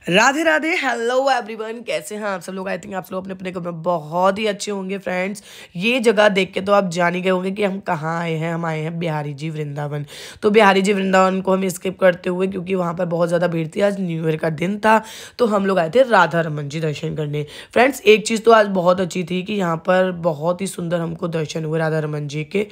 Radhe Radhe, hello everyone. कैसे हैं आप सब लोग? आई थिंक आप लोग अपने अपने घर में बहुत ही अच्छे होंगे फ्रेंड्स। ये जगह देख के तो आप जान ही गए होंगे कि हम कहाँ आए हैं। हम आए हैं बिहारी जी वृंदावन। तो बिहारी जी वृंदावन को हम स्किप करते हुए, क्योंकि वहाँ पर बहुत ज़्यादा भीड़ थी, आज न्यू ईयर का दिन था, तो हम लोग आए थे राधा रमन जी दर्शन करने। फ्रेंड्स, एक चीज़ तो आज बहुत अच्छी थी कि यहाँ पर बहुत ही सुंदर हमको दर्शन हुए राधा रमन जी के।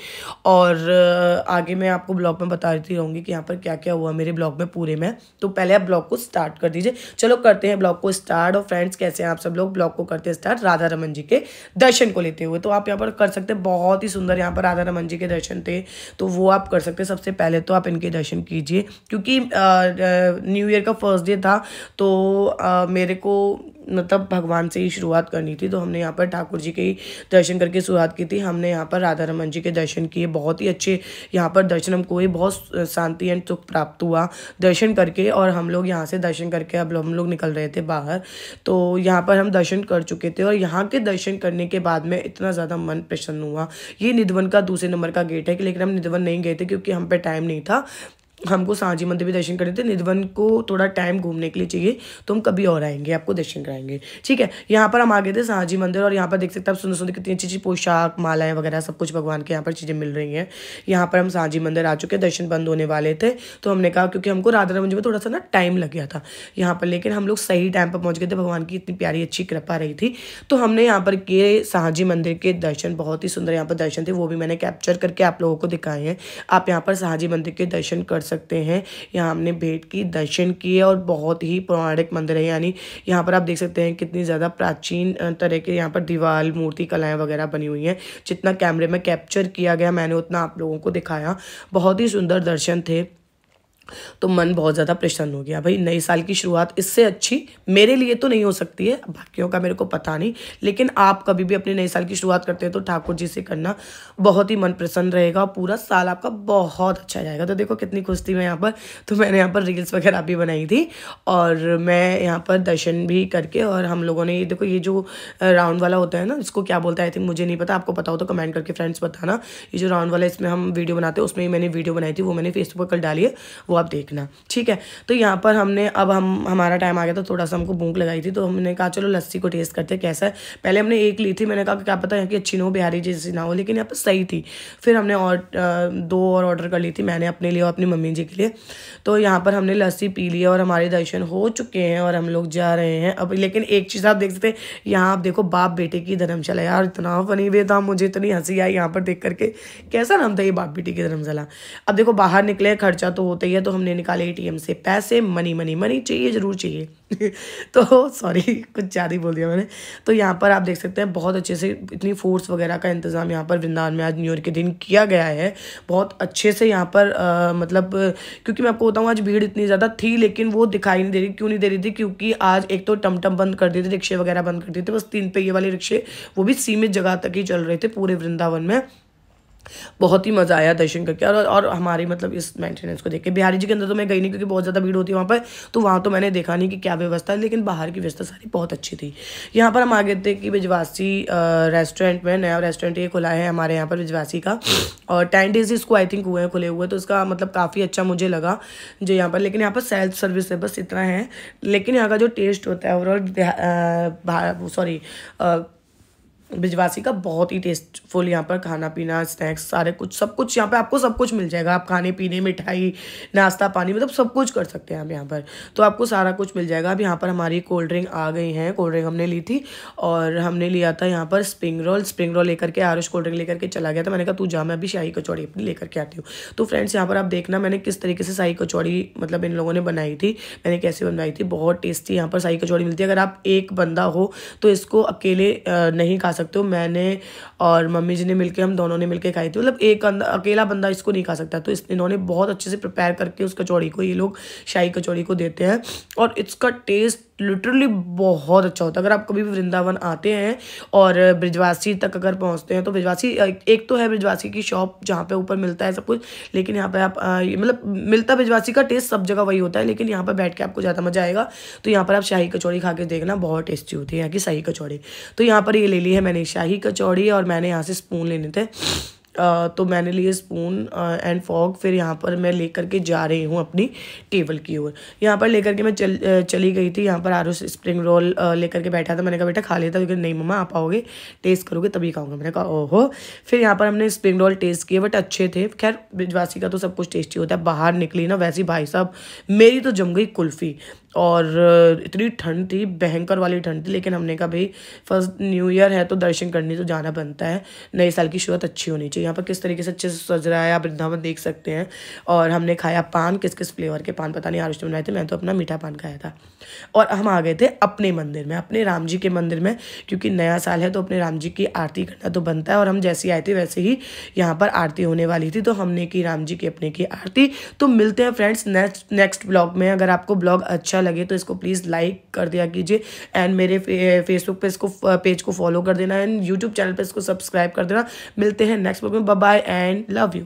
और आगे मैं आपको ब्लॉग में बताती रहूँगी कि यहाँ पर क्या क्या हुआ मेरे ब्लॉग में पूरे में। तो पहले आप ब्लॉग को स्टार्ट कर दीजिए। चलो करते हैं ब्लॉग को स्टार्ट। और फ्रेंड्स, कैसे हैं आप सब लोग? ब्लॉग को करते हैं स्टार्ट राधा रमन जी के दर्शन को लेते हुए। तो आप यहाँ पर कर सकते हैं, बहुत ही सुंदर यहाँ पर राधा रमन जी के दर्शन थे, तो वो आप कर सकते हैं। सबसे पहले तो आप इनके दर्शन कीजिए, क्योंकि न्यू ईयर का फर्स्ट डे था, तो मेरे को मतलब भगवान से ही शुरुआत करनी थी। तो हमने यहाँ पर ठाकुर जी के ही दर्शन करके शुरुआत की थी। हमने यहाँ पर राधा रमन जी के दर्शन किए, बहुत ही अच्छे यहाँ पर दर्शन हमको ही बहुत शांति एंड सुख प्राप्त हुआ दर्शन करके। और हम लोग यहाँ से दर्शन करके अब हम लोग निकल रहे थे बाहर। तो यहाँ पर हम दर्शन कर चुके थे, और यहाँ के दर्शन करने के बाद में इतना ज़्यादा मन प्रसन्न हुआ। ये निधवन का दूसरे नंबर का गेट है, लेकिन हम निधवन नहीं गए थे क्योंकि हम पे टाइम नहीं था। हमको सांची मंदिर भी दर्शन करने थे। निधवन को थोड़ा टाइम घूमने के लिए चाहिए, तो हम कभी और आएंगे, आपको दर्शन कराएंगे, ठीक है। यहाँ पर हम आ गए थे सांची मंदिर, और यहाँ पर देख सकते हैं आप, सुंदर सुंदर कितनी अच्छी अच्छी पोशाक, मालाएं वगैरह सब कुछ भगवान के यहाँ पर चीज़ें मिल रही हैं। यहाँ पर हम सांची मंदिर आ चुके हैं, दर्शन बंद होने वाले थे, तो हमने कहा, क्योंकि हमको राधा रमन जी में थोड़ा सा ना टाइम लग गया था यहाँ पर, लेकिन हम लोग सही टाइम पर पहुँच गए थे। भगवान की इतनी प्यारी अच्छी कृपा रही थी। तो हमने यहाँ पर किए सांची मंदिर के दर्शन, बहुत ही सुंदर यहाँ पर दर्शन थे, वो भी मैंने कैप्चर करके आप लोगों को दिखाए हैं। आप यहाँ पर सांची मंदिर के दर्शन कर सकते हैं। यहाँ हमने भेंट की, दर्शन किए, और बहुत ही पौराणिक मंदिर है। यानी यहाँ पर आप देख सकते हैं कितनी ज़्यादा प्राचीन तरह के यहाँ पर दीवार मूर्ति कलाएं वगैरह बनी हुई हैं। जितना कैमरे में कैप्चर किया गया मैंने उतना आप लोगों को दिखाया। बहुत ही सुंदर दर्शन थे, तो मन बहुत ज़्यादा प्रसन्न हो गया। भाई, नए साल की शुरुआत इससे अच्छी मेरे लिए तो नहीं हो सकती है, बाकियों का मेरे को पता नहीं, लेकिन आप कभी भी अपने नए साल की शुरुआत करते हैं तो ठाकुर जी से करना, बहुत ही मन प्रसन्न रहेगा। पूरा साल आपका बहुत अच्छा जाएगा। तो देखो कितनी खुश थी मैं यहाँ पर। तो मैंने यहाँ पर रील्स वगैरह भी बनाई थी, और मैं यहाँ पर दर्शन भी करके, और हम लोगों ने ये देखो, ये जो राउंड वाला होता है ना, इसको क्या बोलता है, आई थिंक मुझे नहीं पता, आपको पता हो तो कमेंट करके फ्रेंड्स बताना। ये जो राउंड वाला, इसमें हम वीडियो बनाते हैं, उसमें ही मैंने वीडियो बनाई थी, वो मैंने फेसबुक पर कल डाली है, वो आप देखना, ठीक है। तो यहाँ पर हमने, अब हमारा टाइम आ गया, तो थोड़ा सा हमको भूख लगाई थी, तो हमने कहा चलो लस्सी को टेस्ट करते हैं कैसा है। पहले हमने एक ली थी, मैंने कहा क्या पता यहाँ की अच्छी ना हो, बिहारी जैसी ना हो, लेकिन यहाँ पर सही थी। फिर हमने और 2 और ऑर्डर कर ली थी, मैंने अपने लिए और अपनी मम्मी जी के लिए। तो यहाँ पर हमने लस्सी पी लिया, और हमारे दर्शन हो चुके हैं, और हम लोग जा रहे हैं अब। लेकिन एक चीज़ आप देख सकते हैं, यहाँ आप देखो, बाप बेटे की धर्मशाला। यार इतना फनी वे था, मुझे इतनी हंसी आई यहाँ पर देख करके। कैसा नाम था ये, बाप बेटे की धर्मशाला। अब देखो, बाहर निकले, खर्चा तो होता ही है, तो हमने निकाले ATM से पैसे। मनी मनी मनी चाहिए, जरूर चाहिए। तो सॉरी, कुछ ज़्यादा ही बोल दिया मैंने। तो यहाँ पर आप देख सकते हैं बहुत अच्छे से, इतनी फोर्स वगैरह का इंतज़ाम यहाँ पर वृंदावन में आज न्यू ईयर के दिन किया गया है, बहुत अच्छे से यहाँ पर मतलब, क्योंकि मैं आपको बताऊँ आज भीड़ इतनी ज़्यादा थी, लेकिन वो दिखाई नहीं दे रही। क्यों नहीं दे रही थी? क्योंकि आज एक तो टमटम बंद कर दिए थे, रिक्शे वगैरह बंद कर दिए थे, बस 3 पहिए वाले रिक्शे, वो भी सीमित जगह तक ही चल रहे थे पूरे वृंदावन में। बहुत ही मज़ा आया दर्शन करके, और हमारी मतलब इस मेंटेनेंस को देख के। बिहारी जी के अंदर तो मैं गई नहीं, क्योंकि बहुत ज़्यादा भीड़ होती है वहाँ पर, तो वहाँ तो मैंने देखा नहीं कि क्या व्यवस्था है, लेकिन बाहर की व्यवस्था सारी बहुत अच्छी थी। यहाँ पर हम आ गए थे कि बिजवासी रेस्टोरेंट में, नया रेस्टोरेंट ये खुला है हमारे यहाँ पर बिजवासी का, और 10 डेज इसको आई थिंक हुए हैं खुले हुए, तो इसका मतलब काफ़ी अच्छा मुझे लगा जो यहाँ पर। लेकिन यहाँ पर सेल्फ सर्विस है, बस इतना है। लेकिन यहाँ का जो टेस्ट होता है ओवरऑल, सॉरी, बिजवासी का बहुत ही टेस्टफुल, यहाँ पर खाना पीना, स्नैक्स, सारे कुछ, सब कुछ यहाँ पे आपको सब कुछ मिल जाएगा। आप खाने पीने, मिठाई, नाश्ता पानी, मतलब सब कुछ कर सकते हैं आप यहाँ पर, तो आपको सारा कुछ मिल जाएगा। अब यहाँ पर हमारी कोल्ड ड्रिंक आ गई हैं, कोल्ड ड्रिंक हमने ली थी, और हमने लिया था यहाँ पर स्प्रिंग रोल लेकर के, आरुष कोल्ड ड्रिंक लेकर के चला गया था। मैंने कहा तू जा, मैं अभी शाही कचौड़ी अपनी लेकर के आती हूँ। तो फ्रेंड्स, यहाँ पर आप देखना मैंने किस तरीके से शाही कचौड़ी मतलब इन लोगों ने बनाई थी, मैंने कैसे बनवाई थी। बहुत टेस्टी यहाँ पर शाही कचौड़ी मिलती है। अगर आप एक बंदा हो तो इसको अकेले नहीं खा सकते हो। मैंने और मम्मी जी ने मिलके, हम दोनों ने मिलके खाई थी। मतलब एक अकेला बंदा इसको नहीं खा सकता, तो इन्होंने बहुत अच्छे से प्रिपेयर करके उस कचौड़ी को, ये लोग शाही कचौड़ी को देते हैं, और इसका टेस्ट लिटरली बहुत अच्छा होता है। अगर आप कभी भी वृंदावन आते हैं और ब्रिजवासी तक अगर पहुंचते हैं, तो ब्रिजवासी एक तो है ब्रिजवासी की शॉप जहाँ पे ऊपर मिलता है सब कुछ, लेकिन यहाँ पे आप मतलब मिलता ब्रिजवासी का टेस्ट सब जगह वही होता है, लेकिन यहाँ पर बैठ के आपको ज़्यादा मज़ा आएगा। तो यहाँ पर आप शाही कचौड़ी खा के देखना, बहुत टेस्टी होती है यहाँ की शाही कचौड़ी। तो यहाँ पर ये ले ली है मैंने शाही कचौड़ी, और मैंने यहाँ से स्पून लेने थे, तो मैंने लिए स्पून एंड फॉर्क। फिर यहाँ पर मैं लेकर के जा रही हूँ अपनी टेबल की ओर। यहाँ पर लेकर के मैं चली गई थी। यहाँ पर आरुष स्प्रिंग रोल लेकर के बैठा था। मैंने कहा बेटा खा लेता, लेकिन नहीं मम्मा आप आओगे टेस्ट करोगे तभी खाऊंगा। मैंने कहा ओहो। फिर यहाँ पर हमने स्प्रिंग रोल टेस्ट किए, बट अच्छे थे। खैर ब्रिजवासी का तो सब कुछ टेस्टी होता है। बाहर निकली ना, वैसे भाई साहब मेरी तो जम गई कुल्फ़ी। और इतनी ठंड थी, भयंकर वाली ठंड थी, लेकिन हमने कहा भाई फर्स्ट न्यू ईयर है तो दर्शन करने तो जाना बनता है, नए साल की शुरुआत अच्छी होनी चाहिए। यहाँ पर किस तरीके से अच्छे से सज रहा है, आप वृंदावन देख सकते हैं। और हमने खाया पान, किस किस फ्लेवर के पान पता नहीं आरुष ने बनाए थे, मैं तो अपना मीठा पान खाया था। और हम आ गए थे अपने मंदिर में, अपने राम जी के मंदिर में, क्योंकि नया साल है तो अपने राम जी की आरती करना तो बनता है। और हम जैसे आए थे वैसे ही यहाँ पर आरती होने वाली थी, तो हमने की राम जी की अपने की आरती। तो मिलते हैं फ्रेंड्स नेक्स्ट ब्लॉग में। अगर आपको ब्लॉग अच्छा लगे तो इसको प्लीज़ लाइक कर दिया कीजिए, एंड मेरे फेसबुक पे इसको पेज को फॉलो कर देना, एंड यूट्यूब चैनल पे इसको सब्सक्राइब कर देना। मिलते हैं नेक्स्ट ब्लॉग में। Bye bye and love you.